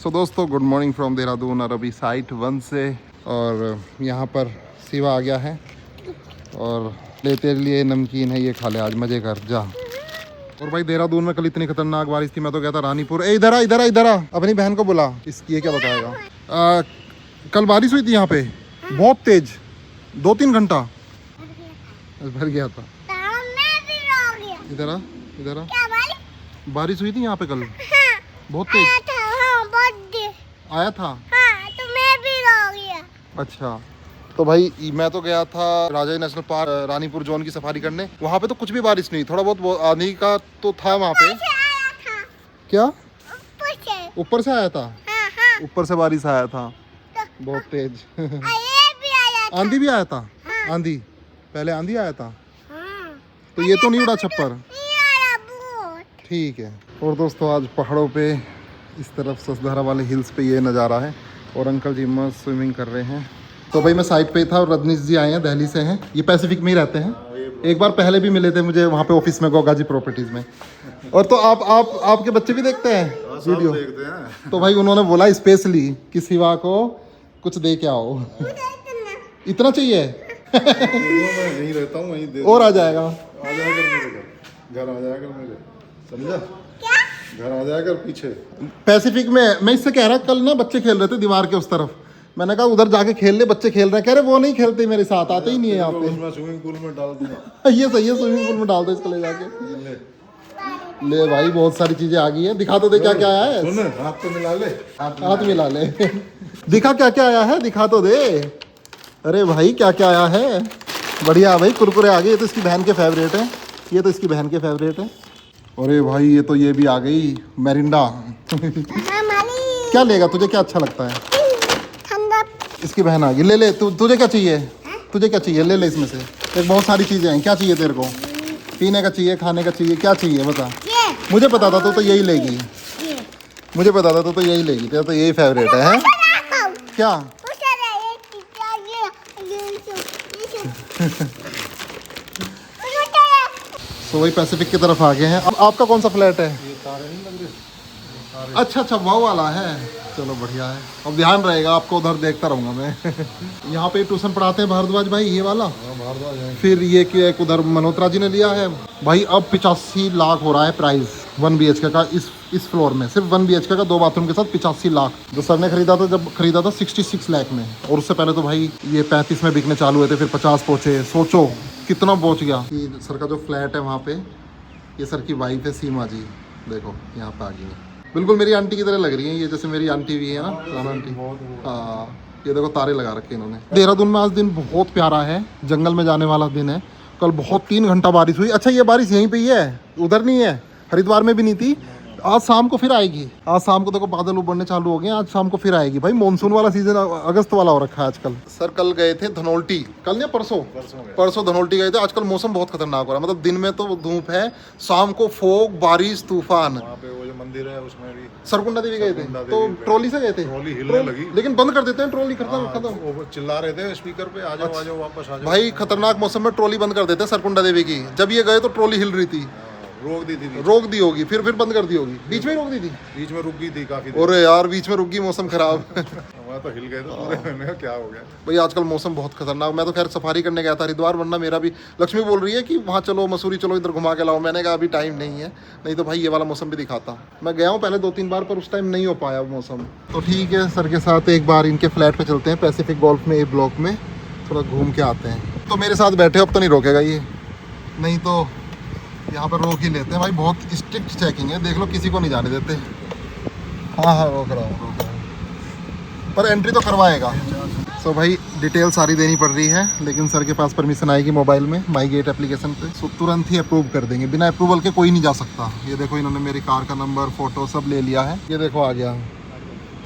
सो दोस्तों good morning from Dehradun और अभी साइट 1 से और यहाँ पर शिवा आ गया है और ले तेरे लिए नमकीन है, ये खा ले आज मज़े कर जा। और भाई देहरादून में कल इतनी खतरनाक बारिश थी, मैं तो गया था रानीपुर। ए इधर आ इधर आ इधर आ, अपनी बहन को बुला, इसकी ये क्या बताएगा। कल बारिश हुई थी यहाँ पे बहुत तेज, 2-3 घंटा भर गया था। इधर आ इधर आ, बारिश हुई थी यहाँ पे कल बहुत तेज आया था। तो मैं भी रो गया। अच्छा तो भाई मैं तो गया था राजा नेशनल पार्क रानीपुर जोन की सफारी करने, वहाँ पे तो कुछ भी बारिश नहीं, थोड़ा बहुत आंधी का तो था वहाँ पे। क्या ऊपर से आया था? ऊपर से बारिश आया था बहुत तेज। आंधी भी आया था? आंधी पहले आंधी आया था तो ये तो नहीं उड़ा छप्पर, ठीक है। और दोस्तों आज पहाड़ों पे इस तरफ ससधारा वाले हिल्स पे ये नज़ारा है और अंकल जी मस्त स्विमिंग कर रहे हैं। तो भाई मैं साइट पे था और रजनीश जी आए हैं, दिल्ली से हैं, ये पैसिफिक में ही रहते हैं। एक बार पहले भी मिले थे मुझे वहाँ पे ऑफिस में गोगा जी प्रॉपर्टीज़ में। और तो आपके बच्चे भी देखते हैं वीडियो? देखते हैं। तो भाई उन्होंने बोला स्पेशली कि शिवा को कुछ दे के आओ। इतना चाहिए? यहीं रहता हूँ, वहीं और आ जाएगा घर आ जाएगा मेरे, समझा? घर आ जाएगा पीछे पैसिफिक में। मैं इससे कह रहा कल ना बच्चे खेल रहे थे दीवार के उस तरफ, मैंने कहा उधर जाके खेल ले, बच्चे खेल रहे हैं। कह रहे वो नहीं खेलते मेरे साथ, आते ही नहीं है यहाँ पे। स्विमिंग पूल में डाल दूंगा। ये सही है, स्विमिंग पूल में डाल दो इसको ले जाके। ले भाई बहुत सारी चीजें आ गई है, दिखा तो दे क्या क्या आया है। सुन हाथ तो मिला ले, हाथ मिला ले। दिखा क्या क्या आया है, दिखा तो दे। अरे भाई क्या क्या आया है, बढ़िया भाई। कुरकुरे आ गए, ये तो इसकी बहन के फेवरेट है, ये तो इसकी बहन के फेवरेट है। अरे भाई ये तो ये भी आ गई मैरिंडा। क्या लेगा, तुझे क्या अच्छा लगता है? इसकी बहन आ गई, ले ले। तुझे क्या चाहिए, तुझे क्या चाहिए, ले ले इसमें से। एक बहुत सारी चीजें हैं, क्या चाहिए तेरे को? पीने का चाहिए, खाने का चाहिए, क्या चाहिए बता। मुझे पता था तो यही लेगी, मुझे पता था तो यही लेगी, तेरा तो यही फेवरेट है। क्या तो वही पैसिफिक की तरफ आ गए हैं। अब आपका कौन सा फ्लैट है? ये तारे नहीं लग रहे? अच्छा अच्छा वो वाला है, चलो बढ़िया है। अब ध्यान रहेगा, आपको उधर देखता रहूँगा मैं। यहाँ पे ट्यूशन पढ़ाते हैं भारद्वाज भाई, ये वाला। भारद्वाज है। फिर ये कि एक उधर मल्होत्रा जी ने लिया है भाई। अब 85 लाख हो रहा है प्राइस 1 BHK का इस फ्लोर में, सिर्फ 1 BHK का 2 बाथरूम के साथ 85 लाख। जो सर ने खरीदा था, जब खरीदा था 66 लाख में, और उससे पहले तो भाई ये 35 में बिकने चालू हुए थे, फिर 50 पहुँचे। सोचो कितना पहुँच गया। कि सर का जो फ्लैट है वहाँ पे, ये सर की वाइफ है सीमा जी, देखो यहाँ पे आ गई है, बिल्कुल मेरी आंटी की तरह लग रही है ये, जैसे मेरी आंटी भी है ना, राना आंटी। हाँ ये देखो तारे लगा रखे इन्होंने। देहरादून में आज दिन बहुत प्यारा है, जंगल में जाने वाला दिन है। कल बहुत 3 घंटा बारिश हुई। अच्छा ये बारिश यहीं पे ही है, उधर नहीं है, हरिद्वार में भी नहीं थी। आज शाम को फिर आएगी, आज शाम को देखो बादल उबरने चालू हो गए, आज शाम को फिर आएगी। भाई मानसून वाला सीजन अगस्त वाला हो रखा है आजकल। सर कल गए थे धनौल्टी, कल या परसों धनौल्टी गए थे। आजकल मौसम बहुत खतरनाक हो रहा है, मतलब दिन में तो धूप है, शाम को फोग, बारिश, तूफान। वहाँ पे वो जो मंदिर है उसमें भी सरकुंडा देवी गए थे, तो ट्रॉली से गए थे। ट्रॉली हिलने लगी, लेकिन बंद कर देते हैं ट्रॉली, खत्म। वो चिल्ला रहे थे स्पीकर पे, आ जाओ वापस आ जाओ। भाई खतरनाक मौसम में ट्रॉली बंद कर देते हैं सरकुंडा देवी की। जब ये गए तो ट्रॉली हिल रही थी, रोक दी होगी, फिर बंद कर दी होगी। बीच में रोक दी थी, बीच में रुक गई थी काफी। अरे यार बीच में रुक गई, मौसम खराब। वहाँ तो हिल गए थे पूरे। मैंने कहा क्या हो गया भाई आजकल मौसम बहुत खतरनाक। मैं तो खैर सफारी करने गया था हरिद्वार, वरना मेरा भी लक्ष्मी बोल रही है कि वहाँ चलो मसूरी चलो, इधर घुमा के लाओ। मैंने कहा अभी टाइम नहीं है, नहीं तो भाई ये वाला मौसम भी दिखाता। मैं गया हूँ पहले 2-3 बार, पर उस टाइम नहीं हो पाया मौसम। तो ठीक है, सर के साथ एक बार इनके फ्लैट पे चलते हैं, पैसिफिक गोल्फ में, ए ब्लॉक में, थोड़ा घूम के आते हैं। तो मेरे साथ बैठे, अब तो नहीं रोकेगा ये, नहीं तो यहाँ पर रोक ही लेते हैं भाई। बहुत स्ट्रिक्ट चेकिंग है, देख लो किसी को नहीं जाने देते। हाँ रोक रहा हूँ, पर एंट्री तो करवाएगा। सो भाई डिटेल सारी देनी पड़ रही है, लेकिन सर के पास परमिशन आएगी मोबाइल में, माई गेट एप्लीकेशन पे। सो तुरंत ही अप्रूव कर देंगे, बिना अप्रूवल के कोई नहीं जा सकता। ये देखो इन्होंने मेरी कार का नंबर, फोटो सब ले लिया है। ये देखो आ गया,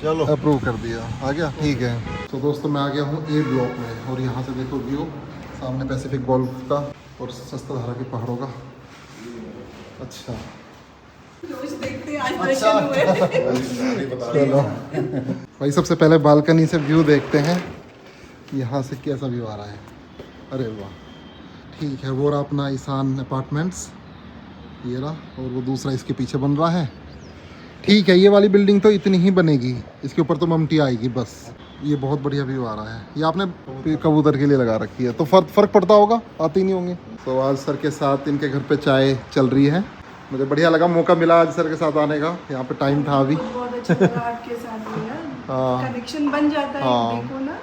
चलो अप्रूव कर दिया, आ गया, ठीक है। तो दोस्तों मैं आ गया हूँ ए ब्लॉक में, और यहाँ से देखो व्यू सामने पैसिफिक गोल्फ का और सस्ताधारा के पहाड़ों का। अच्छा चलो भाई सबसे पहले बालकनी से व्यू देखते हैं, यहाँ से कैसा व्यू आ रहा है। अरे वाह, ठीक है। वो रहा अपना ईशान अपार्टमेंट्स, ये रहा, और वो दूसरा इसके पीछे बन रहा है। ठीक है, ये वाली बिल्डिंग तो इतनी ही बनेगी, इसके ऊपर तो ममटी आएगी बस। ये बहुत बढ़िया व्यू आ रहा है। ये आपने कबूतर के लिए लगा रखी है, तो फर्क पड़ता होगा, आते ही नहीं होंगे। तो आज सर के साथ इनके घर पे चाय चल रही है। मुझे बढ़िया लगा, मौका मिला आज सर के साथ आने का। यहाँ पे टाइम था अभी। बहुत अच्छा लगा आपके साथ में यार, कनेक्शन बन जाता है, देखो ना।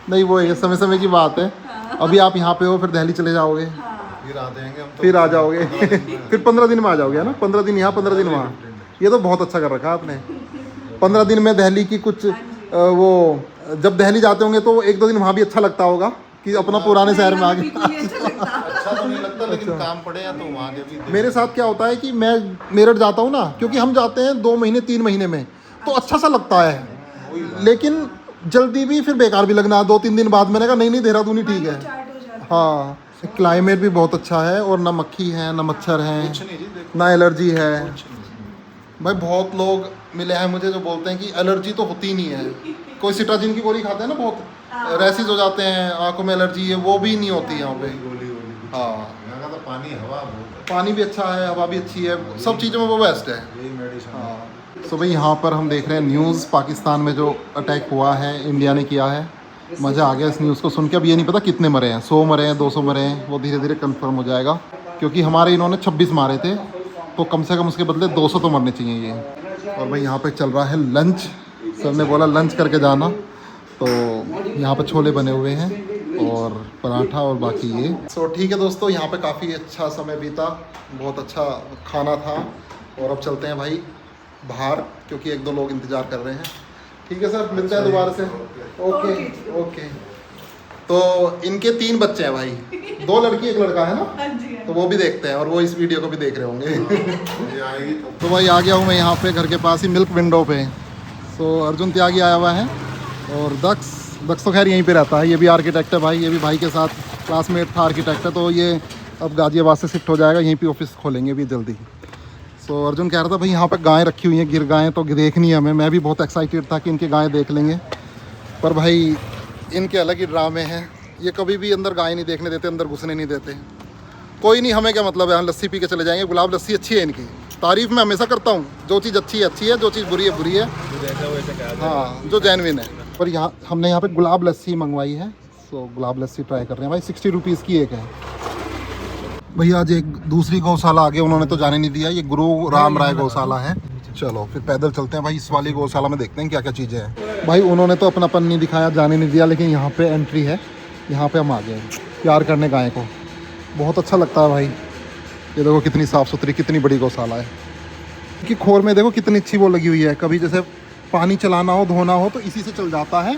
नहीं वो ये समय समय की बात है। अभी आप यहाँ पे हो, फिर दिल्ली चले जाओगे, फिर आ जाएंगे हम तो। फिर आ जाओगे फिर 15 दिन में आ जाओगे, है ना? 15 दिन यहाँ, 15 दिन वहाँ। ये तो बहुत अच्छा कर रखा है आपने। 15 दिन में दिल्ली की कुछ वो, जब दिल्ली जाते होंगे तो 1-2 दिन वहाँ भी अच्छा लगता होगा कि अपना पुराने शहर में आ गए। अच्छा तो नहीं लगता, लेकिन काम पड़े या तो वहाँ के भी। मेरे साथ क्या होता है कि मैं मेरठ जाता हूँ ना, क्योंकि हम जाते हैं 2 महीने 3 महीने में, तो अच्छा सा लगता है। लेकिन जल्दी भी फिर बेकार भी लगना। 2-3 दिन बाद मैंने कहा नहीं देहरादून ही ठीक है। हाँ, क्लाइमेट भी बहुत अच्छा है, और ना मक्खी है ना मच्छर है ना एलर्जी है। भाई बहुत लोग मिले हैं मुझे जो बोलते हैं कि एलर्जी तो होती ही नहीं है। कोई सिट्राजिन की गोली खाते हैं ना, बहुत रैसेस हो जाते हैं, आंखों में एलर्जी है, वो भी नहीं होती यहाँ पे। हाँ, यहाँ का तो पानी हवा बहुत है। पानी भी अच्छा है, हवा भी अच्छी है, सब चीज़ों में वो बेस्ट है। यही मेडिसिन। हाँ। तो भाई यहाँ पर हम देख रहे हैं न्यूज़, पाकिस्तान में जो अटैक हुआ है इंडिया ने किया है। मज़ा आ गया इस न्यूज़ को सुन के। अब ये नहीं पता कितने मरे हैं, 100 मरे हैं, 200 मरे हैं, वो धीरे धीरे कंफर्म हो जाएगा। क्योंकि हमारे इन्होंने 26 मारे थे, तो कम से कम उसके बदले 200 तो मरने चाहिए ये। और भाई यहाँ पे चल रहा है लंच। सर ने बोला लंच करके जाना, तो यहाँ पे छोले बने हुए हैं और पराठा और बाकी ये। सो ठीक है दोस्तों, यहाँ पे काफ़ी अच्छा समय बीता, बहुत अच्छा खाना था। और अब चलते हैं भाई बाहर, क्योंकि 1-2 लोग इंतज़ार कर रहे हैं। ठीक है सर, मिलते हैं दोबारा से। Okay okay. तो इनके 3 बच्चे हैं भाई, 2 लड़की 1 लड़का है ना, तो वो भी देखते हैं और वो इस वीडियो को भी देख रहे होंगे। ये आएगी तो भाई आ गया हूँ मैं यहाँ पे घर के पास ही, मिल्क विंडो पे। सो अर्जुन त्यागी आया हुआ है, और दक्ष तो खैर यहीं पे रहता है। ये भी आर्किटेक्ट है भाई, ये भी भाई के साथ क्लासमेट था, आर्किटेक्ट है। तो ये अब गाजियाबाद से शिफ्ट हो जाएगा, यहीं पे ऑफिस खोलेंगे भी जल्दी। सो अर्जुन कह रहा था भाई यहाँ पे गायें रखी हुई हैं, गिर गायें, तो देखनी है हमें। मैं भी बहुत एक्साइटेड था कि इनके गायें देख लेंगे, पर भाई इनके अलग ही ड्रामे हैं। ये कभी भी अंदर गाय नहीं देखने देते, अंदर घुसने नहीं देते। कोई नहीं, हमें क्या मतलब है, हम लस्सी पी के चले जाएंगे। गुलाब लस्सी अच्छी है इनकी, तारीफ़ मैं हमेशा करता हूँ। जो चीज़ अच्छी है अच्छी है, जो चीज़ बुरी है बुरी है। हाँ, जो जेन्युइन है। पर यहाँ हमने यहाँ पे गुलाब लस्सी मंगवाई है, सो गुलाब लस्सी ट्राई कर रहे हैं भाई। 60 रुपीज़ की एक है। भैया आज एक दूसरी गौशाला आगे उन्होंने तो जाने नहीं दिया, ये गुरु राम राय गौशाला है। चलो फिर पैदल चलते हैं भाई, इस वाली गौशाला में देखते हैं क्या क्या चीज़ें हैं। भाई उन्होंने तो अपनापन नहीं दिखाया, जाने नहीं दिया, लेकिन यहाँ पे एंट्री है, यहाँ पे हम आ गए प्यार करने गाय को। बहुत अच्छा लगता है भाई। ये देखो कितनी साफ़ सुथरी, कितनी बड़ी गौशाला है। कि खोर में देखो कितनी अच्छी वो लगी हुई है, कभी जैसे पानी चलाना हो, धोना हो, तो इसी से चल जाता है,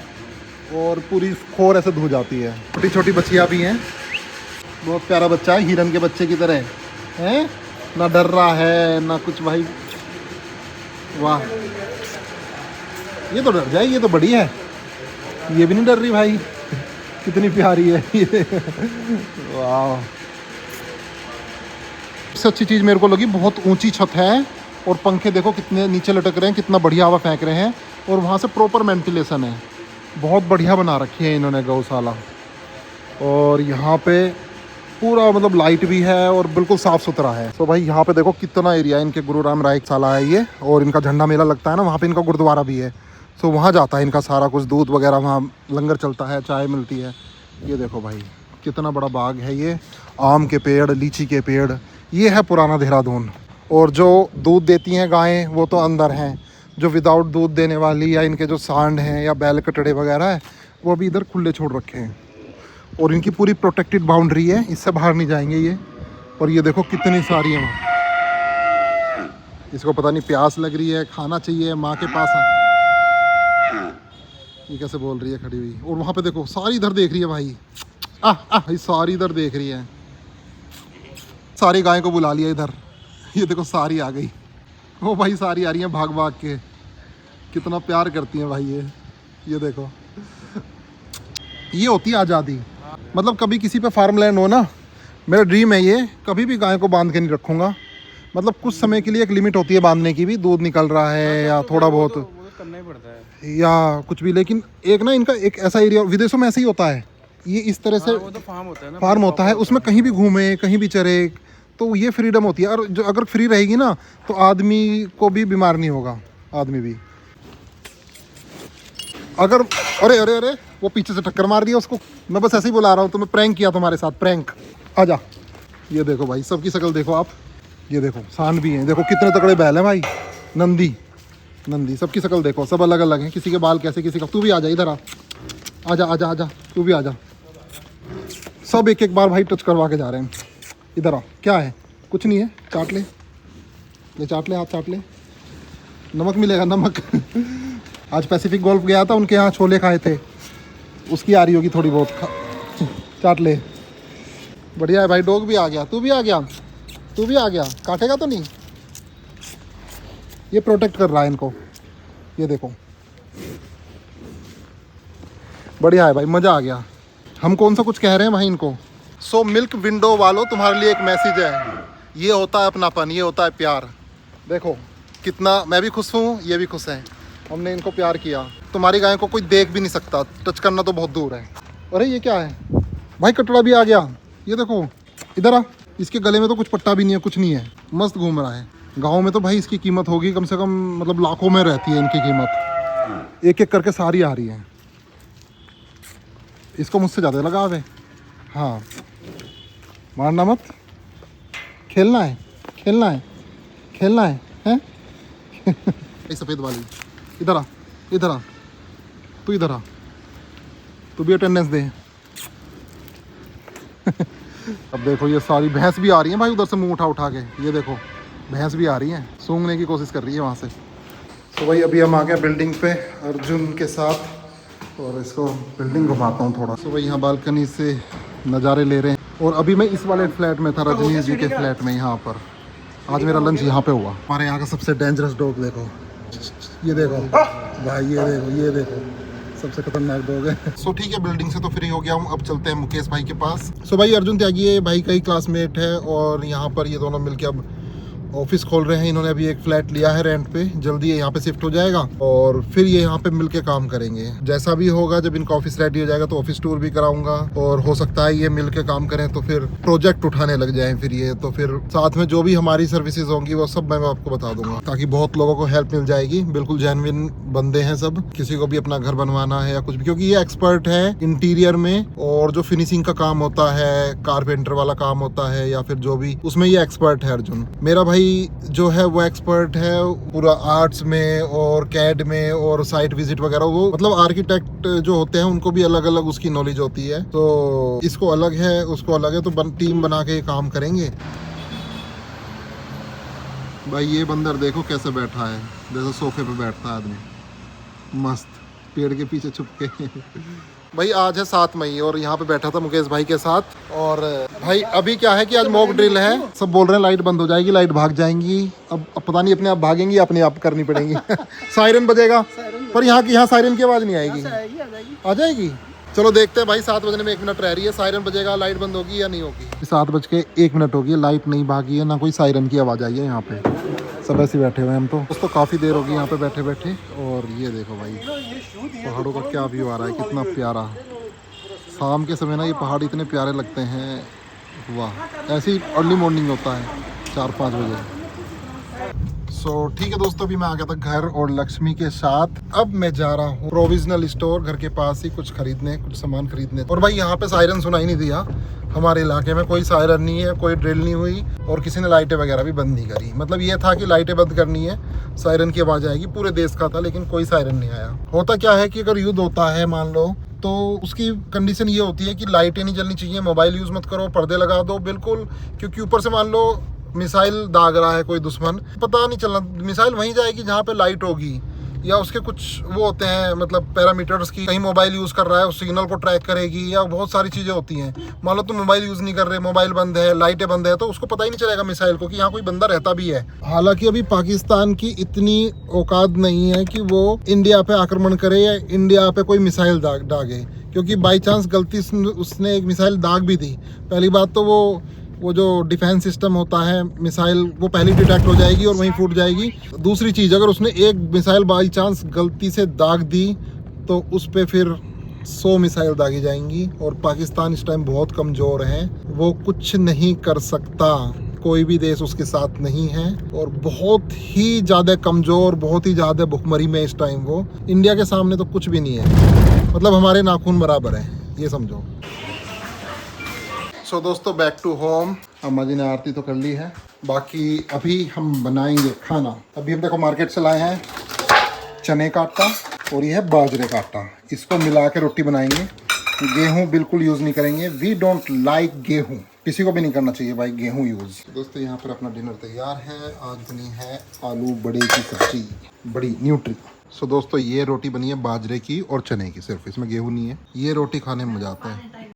और पूरी खोर ऐसे धो जाती है। छोटी छोटी बच्चियाँ भी हैं, बहुत प्यारा बच्चा है, हिरन के बच्चे की तरह है, ना डर रहा है ना कुछ भाई। वाह, ये तो डर जाए, ये तो बड़ी है, ये भी नहीं डर रही भाई, कितनी प्यारी है ये। वाह, सबसे अच्छी चीज़ मेरे को लगी, बहुत ऊंची छत है, और पंखे देखो कितने नीचे लटक रहे हैं, कितना बढ़िया हवा फेंक रहे हैं, और वहाँ से प्रॉपर वेंटिलेशन है। बहुत बढ़िया बना रखी है इन्होंने गौशाला। और यहाँ पे पूरा मतलब लाइट भी है, और बिल्कुल साफ़ सुथरा है। तो भाई यहाँ पे देखो कितना एरिया, इनके गुरु राम राय शाला है ये, और इनका झंडा मेला लगता है ना, वहाँ पे इनका गुरुद्वारा भी है। तो वहाँ जाता है इनका सारा कुछ, दूध वगैरह, वहाँ लंगर चलता है, चाय मिलती है। ये देखो भाई कितना बड़ा बाग है ये, आम के पेड़, लीची के पेड़। ये है पुराना देहरादून। और जो दूध देती हैं गायें वो तो अंदर हैं, जो विदाउट दूध देने वाली या इनके जो सांड हैं या बैल कटड़े वगैरह है, वो अभी इधर खुले छोड़ रखे हैं। और इनकी पूरी प्रोटेक्टेड बाउंड्री है, इससे बाहर नहीं जाएंगे ये। और ये देखो कितनी सारी है वहाँ। इसको पता नहीं प्यास लग रही है, खाना चाहिए, माँ के पास ये कैसे बोल रही है खड़ी हुई। और वहाँ पे देखो सारी इधर देख रही है भाई, भाई सारी इधर देख रही है। सारी गाय को बुला लिया इधर, ये देखो सारी आ गई। वो भाई सारी आ रही हैं भाग भाग के, कितना प्यार करती हैं भाई ये देखो। ये होती है आज़ादी। मतलब कभी किसी पे फार्म लैंड हो ना, मेरा ड्रीम है ये, कभी भी गाय को बांध के नहीं रखूँगा। मतलब कुछ समय के लिए एक लिमिट होती है बांधने की भी, दूध निकल रहा है या थोड़ा बहुत करना ही पड़ता है या कुछ भी। लेकिन एक ना इनका एक ऐसा एरिया, विदेशों में ऐसे ही होता है, ये इस तरह से वो तो फार्म होता है ना, फार्म होता है, उसमें कहीं भी घूमे, कहीं भी चरे, तो ये फ्रीडम होती है। और जो अगर फ्री रहेगी ना तो आदमी को भी बीमार नहीं होगा, आदमी भी। अगर अरे अरे अरे वो पीछे से टक्कर मार दिया उसको। मैं बस ऐसे ही बुला रहा हूँ, तुम्हें प्रैंक किया तुम्हारे साथ, प्रैंक। आजा, ये देखो भाई, सबकी शक्ल देखो आप, ये देखो सांड भी हैं, देखो कितने तगड़े बैल हैं भाई, नंदी नंदी, सबकी शक्ल देखो, सब अलग अलग हैं, किसी के बाल कैसे, किसी का। तू भी आजा इधर, आजा आजा आजा, तू भी आजा। सब एक एक बार भाई टच करवा के जा रहे हैं। इधर आ, क्या है, कुछ नहीं है, चाट ले, ले चाट ले, हाथ चाट ले, नमक मिलेगा, नमक। आज पैसिफिक गोल्फ गया था, उनके यहाँ छोले खाए थे, उसकी आ रही होगी थोड़ी बहुत, चाट ले। बढ़िया है भाई, डॉग भी आ गया, तू भी आ गया, तू भी आ गया, काटेगा तो नहीं? ये प्रोटेक्ट कर रहा है इनको, ये देखो, बढ़िया है भाई, मज़ा आ गया। हम कौन सा कुछ कह रहे हैं भाई इनको। सो मिल्क विंडो वालों, तुम्हारे लिए एक मैसेज है, ये होता है अपनापन, ये होता है प्यार। देखो कितना, मैं भी खुश हूँ, ये भी खुश है, हमने इनको प्यार किया। तुम्हारी गाय को कोई देख भी नहीं सकता, टच करना तो बहुत दूर है। अरे ये क्या है भाई, कटड़ा भी आ गया, ये देखो, इधर आ। इसके गले में तो कुछ पट्टा भी नहीं है, कुछ नहीं है, मस्त घूम रहा है। गाँव में तो भाई इसकी कीमत होगी कम से कम, मतलब लाखों में रहती है इनकी कीमत। एक एक करके सारी आ रही है। इसको मुझसे ज़्यादा लगाव है। हाँ, मारना मत, खेलना है, खेलना है, खेलना है, हैं? सफ़ेद वाली, इधर आ, इधर आ, तू इधर आ, तू भी अटेंडेंस दे। अब देखो ये सारी भैंस भी आ रही है भाई, उधर से मुंह उठा उठा के, ये देखो भैंस भी आ रही है, सूंघने की कोशिश कर रही है वहाँ से। तो भाई अभी हम आ गए बिल्डिंग पे अर्जुन के साथ, और इसको बिल्डिंग घुमाता हूँ थोड़ा। तो भाई यहाँ बालकनी से नज़ारे ले रहे हैं। और अभी मैं इस वाले फ्लैट में था, रजनीश जी के फ्लैट में, यहाँ पर। आज मेरा लंच यहाँ पे हुआ। हमारे यहाँ का सबसे डेंजरस डॉग देखो, ये देखो भाई, ये देखो, ये देखो, सबसे खतरनाक डॉग है। सो ठीक है, बिल्डिंग से तो फ्री हो गया हूँ, अब चलते हैं मुकेश भाई के पास। सो भाई अर्जुन त्यागी है भाई का ही क्लासमेट है, और यहाँ पर ये दोनों मिलकर अब ऑफिस खोल रहे हैं। इन्होंने अभी एक फ्लैट लिया है रेंट पे, जल्दी ये यहाँ पे शिफ्ट हो जाएगा, और फिर ये यहाँ पे मिलके काम करेंगे। जैसा भी होगा, जब इनका ऑफिस रेडी हो जाएगा तो ऑफिस टूर भी कराऊंगा, और हो सकता है ये मिलके काम करें तो फिर प्रोजेक्ट उठाने लग जाएं फिर ये, तो फिर साथ में जो भी हमारी सर्विसेज होंगी वो सब मैं आपको बता दूंगा, ताकि बहुत लोगों को हेल्प मिल जाएगी। बिल्कुल जेन्युइन बंदे हैं सब, किसी को भी अपना घर बनवाना है या कुछ भी, क्योंकि ये एक्सपर्ट है इंटीरियर में, और जो फिनिशिंग का काम होता है, कारपेंटर वाला काम होता है, या फिर जो भी, उसमें ये एक्सपर्ट है अर्जुन। मेरा भाई जो है वो एक्सपर्ट है पूरा आर्ट्स में और कैड में और साइट विजिट वगैरह, वो मतलब आर्किटेक्ट जो होते हैं उनको भी अलग अलग उसकी नॉलेज होती है। तो इसको अलग है, उसको अलग है, तो टीम बना के काम करेंगे। भाई ये बंदर देखो कैसे बैठा है, जैसे सोफे पे बैठता है आदमी, मस्त पेड़ के पीछे छुप के। भाई आज है 7 मई और यहाँ पे बैठा था मुकेश भाई के साथ। और भाई अभी क्या है कि आज मॉक ड्रिल है, सब बोल रहे हैं लाइट बंद हो जाएगी, लाइट भाग जाएंगी। अब पता नहीं अपने आप भागेंगी, अपने आप करनी पड़ेंगी। सायरन बजेगा, पर यहाँ सायरन की आवाज़ नहीं आएगी, आ जाएगी। चलो देखते हैं भाई, 7 बजने में 1 मिनट रह रही है, सायरन बजेगा, लाइट बंद होगी या नहीं होगी। 7:01 हो गई, लाइट नहीं भागी है, ना कोई सायरन की आवाज़ आई है। यहाँ पे सब ऐसे बैठे हुए हैं हम तो काफ़ी देर होगी यहाँ पे बैठे बैठे। और ये देखो भाई पहाड़ों का क्या व्यू आ रहा है, कितना प्यारा। शाम के समय ना ये पहाड़ इतने प्यारे लगते हैं, वाह। ऐसे ही अर्ली मॉर्निंग होता है 4-5 बजे। सो ठीक है दोस्तों, अभी मैं आ गया था घर और लक्ष्मी के साथ। अब मैं जा रहा हूँ प्रोविजनल स्टोर, घर के पास ही कुछ खरीदने, कुछ सामान खरीदने। और भाई यहाँ पे सायरन सुनाई नहीं दिया, हमारे इलाके में कोई सायरन नहीं है, कोई ड्रिल नहीं हुई, और किसी ने लाइटें वगैरह भी बंद नहीं करी। मतलब ये था कि लाइटें बंद करनी है, सायरन की आवाज़ आएगी, पूरे देश का था, लेकिन कोई सायरन नहीं आया। होता क्या है कि अगर युद्ध होता है मान लो, तो उसकी कंडीशन ये होती है कि लाइटें नहीं जलनी चाहिए, मोबाइल यूज़ मत करो, पर्दे लगा दो बिल्कुल, क्योंकि ऊपर से मान लो मिसाइल दाग रहा है कोई दुश्मन, पता नहीं चलना, मिसाइल वहीं जाएगी जहाँ पे लाइट होगी, या उसके कुछ वो होते हैं मतलब पैरामीटर्स की, कहीं मोबाइल यूज़ कर रहा है उस सिग्नल को ट्रैक करेगी, या बहुत सारी चीज़ें होती हैं। मान लो तुम मोबाइल यूज़ नहीं कर रहे, मोबाइल बंद है, लाइटें बंद है, तो उसको पता ही नहीं चलेगा मिसाइल को कि यहाँ कोई बंदा रहता भी है। हालांकि अभी पाकिस्तान की इतनी औकात नहीं है कि वो इंडिया पे आक्रमण करे या इंडिया पे कोई मिसाइल दागे, क्योंकि बाई चांस गलती उसने एक मिसाइल दाग भी दी, पहली बात तो वो जो डिफेंस सिस्टम होता है मिसाइल, वो पहले डिटेक्ट हो जाएगी और वहीं फूट जाएगी। दूसरी चीज़, अगर उसने एक मिसाइल बाई चांस गलती से दाग दी तो उस पर फिर 100 मिसाइल दागी जाएंगी। और पाकिस्तान इस टाइम बहुत कमज़ोर है, वो कुछ नहीं कर सकता, कोई भी देश उसके साथ नहीं है और बहुत ही ज़्यादा कमज़ोर, बहुत ही ज़्यादा भुखमरी में इस टाइम वो। इंडिया के सामने तो कुछ भी नहीं है, मतलब हमारे नाखून बराबर है, ये समझो। सो दोस्तों बैक टू होम। अम्मा जी ने आरती तो कर ली है, बाकी अभी हम बनाएंगे खाना। अभी हम देखो मार्केट से लाए हैं चने का आटा और ये है बाजरे का आटा, इसको मिला के रोटी बनाएंगे। गेहूं बिल्कुल यूज़ नहीं करेंगे, वी डोंट लाइक गेहूं, किसी को भी नहीं करना चाहिए भाई गेहूं यूज़। दोस्तों यहाँ पर अपना डिनर तैयार है। आज बनी है आलू बड़े की सब्जी, बड़ी न्यूट्री। सो दोस्तों ये रोटी बनी है बाजरे की और चने की, सिर्फ, इसमें गेहूं नहीं है। ये रोटी खाने में मजा आता है।